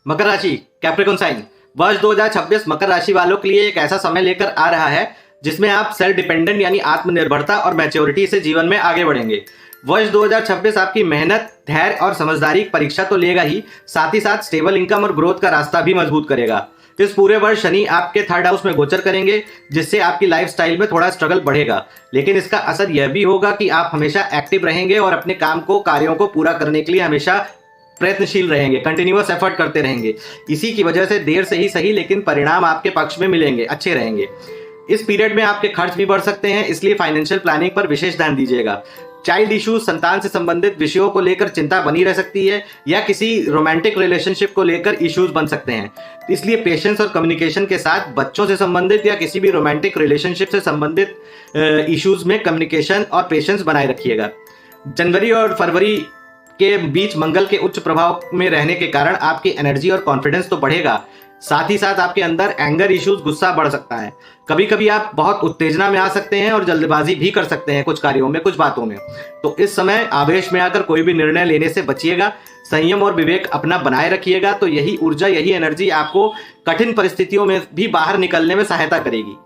मकर राशि, Capricorn sign. वर्ष 2026 मकर राशि वालों के लिए एक ऐसा समय लेकर आ रहा है जिसमें आप सेल्फ डिपेंडेंट यानी आत्मनिर्भरता और मैच्योरिटी से जीवन में आगे बढ़ेंगे। वर्ष 2026 आपकी मेहनत, धैर्य और समझदारी की परीक्षा तो लेगा ही, साथ ही साथ स्टेबल इनकम और ग्रोथ का रास्ता भी मजबूत करेगा। इस पूरे वर्ष शनि आपके थर्ड हाउस में गोचर करेंगे, जिससे आपकी लाइफस्टाइल में थोड़ा स्ट्रगल बढ़ेगा, लेकिन इसका असर यह भी होगा कि आप हमेशा एक्टिव रहेंगे और अपने कार्यों को पूरा करने के लिए हमेशा प्रयत्नशील रहेंगे, कंटिन्यूअस एफर्ट करते रहेंगे। इसी की वजह से देर से ही सही लेकिन परिणाम आपके पक्ष में मिलेंगे, अच्छे रहेंगे। इस पीरियड में आपके खर्च भी बढ़ सकते हैं, इसलिए फाइनेंशियल प्लानिंग पर विशेष ध्यान दीजिएगा। चाइल्ड इश्यूज, संतान से संबंधित विषयों को लेकर चिंता बनी रह सकती है या किसी रोमांटिक रिलेशनशिप को लेकर इश्यूज बन सकते हैं, इसलिए पेशेंस और कम्युनिकेशन के साथ बच्चों से संबंधित या किसी भी रोमांटिक रिलेशनशिप से संबंधित इश्यूज में कम्युनिकेशन और पेशेंस बनाए रखिएगा। जनवरी और फरवरी के बीच मंगल के उच्च प्रभाव में रहने के कारण आपकी एनर्जी और कॉन्फिडेंस तो बढ़ेगा, साथ ही साथ आपके अंदर एंगर इश्यूज, गुस्सा बढ़ सकता है। कभी कभी आप बहुत उत्तेजना में आ सकते हैं और जल्दबाजी भी कर सकते हैं कुछ कार्यों में, कुछ बातों में। तो इस समय आवेश में आकर कोई भी निर्णय लेने से बचिएगा, संयम और विवेक अपना बनाए रखिएगा, तो यही ऊर्जा, यही एनर्जी आपको कठिन परिस्थितियों में भी बाहर निकलने में सहायता करेगी।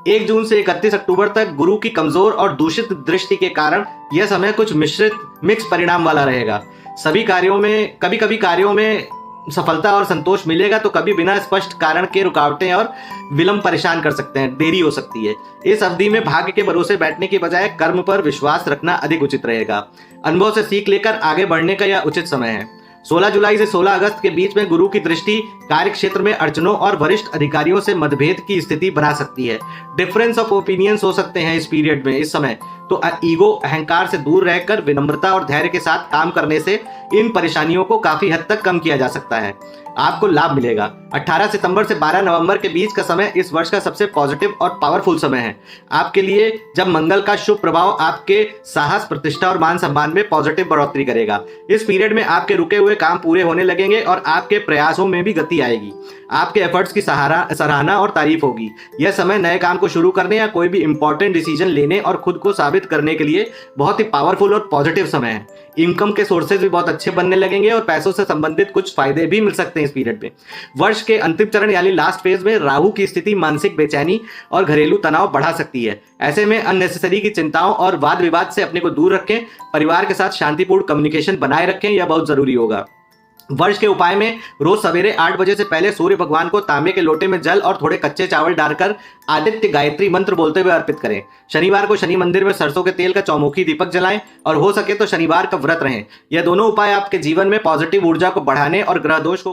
1 जून से 31 अक्टूबर तक गुरु की कमजोर और दूषित दृष्टि के कारण यह समय कुछ मिक्स परिणाम वाला रहेगा। सभी कार्यों में, कभी कभी कार्यों में सफलता और संतोष मिलेगा, तो कभी बिना स्पष्ट कारण के रुकावटें और विलंब परेशान कर सकते हैं, देरी हो सकती है। इस अवधि में भाग्य के भरोसे बैठने के बजाय कर्म पर विश्वास रखना अधिक उचित रहेगा। अनुभव से सीख लेकर आगे बढ़ने का यह उचित समय है। 16 जुलाई से 16 अगस्त के बीच में गुरु की दृष्टि कार्य क्षेत्र में अड़चनों और वरिष्ठ अधिकारियों से मतभेद की स्थिति बना सकती है। डिफरेंस ऑफ ओपिनियंस हो सकते हैं इस पीरियड में, इस समय। तो ईगो, अहंकार से दूर रहकर विनम्रता और धैर्य के साथ काम करने से इन परेशानियों को काफी हद तक कम किया जा सकता है, आपको लाभ मिलेगा। 18 सितंबर से 12 नवंबर के बीच का समय इस वर्ष का सबसे पॉजिटिव और पावरफुल समय है आपके लिए, जब मंगल का शुभ प्रभाव आपके साहस, प्रतिष्ठा और मान सम्मान में पॉजिटिव बढ़ोतरी करेगा। इस पीरियड में आपके रुके हुए काम पूरे होने लगेंगे और आपके प्रयासों में भी गति आएगी। आपके एफर्ट्स की सराहना और तारीफ होगी। यह समय नए काम को शुरू करने या कोई भी इंपॉर्टेंट डिसीजन लेने और खुद को साबित करने के लिए बहुत ही पावरफुल और पॉजिटिव समय है। इनकम के सोर्सेज भी बहुत अच्छे बनने लगेंगे और पैसों से संबंधित कुछ फायदे भी मिल सकते हैं इस पीरियड में। वर्ष के अंतिम चरण यानी लास्ट फेज में राहु की स्थिति मानसिक बेचैनी और घरेलू तनाव बढ़ा सकती है। ऐसे में अननेसेसरी की चिंताओं और वाद विवाद से अपने को दूर रखें, परिवार के साथ शांतिपूर्ण कम्युनिकेशन बनाए रखें, यह बहुत जरूरी होगा। वर्ष के उपाय में रोज सवेरे 8 बजे से पहले सूर्य भगवान को तांबे के लोटे में जल और थोड़े कच्चे चावल डालकर आदित्य गायत्री मंत्र बोलते हुए अर्पित करें। शनिवार को शनि मंदिर में सरसों के तेल का चौमुखी दीपक जलाएं और हो सके तो शनिवार का व्रत रहें। यह दोनों उपाय आपके जीवन में पॉजिटिव ऊर्जा को बढ़ाने और ग्रह दोष को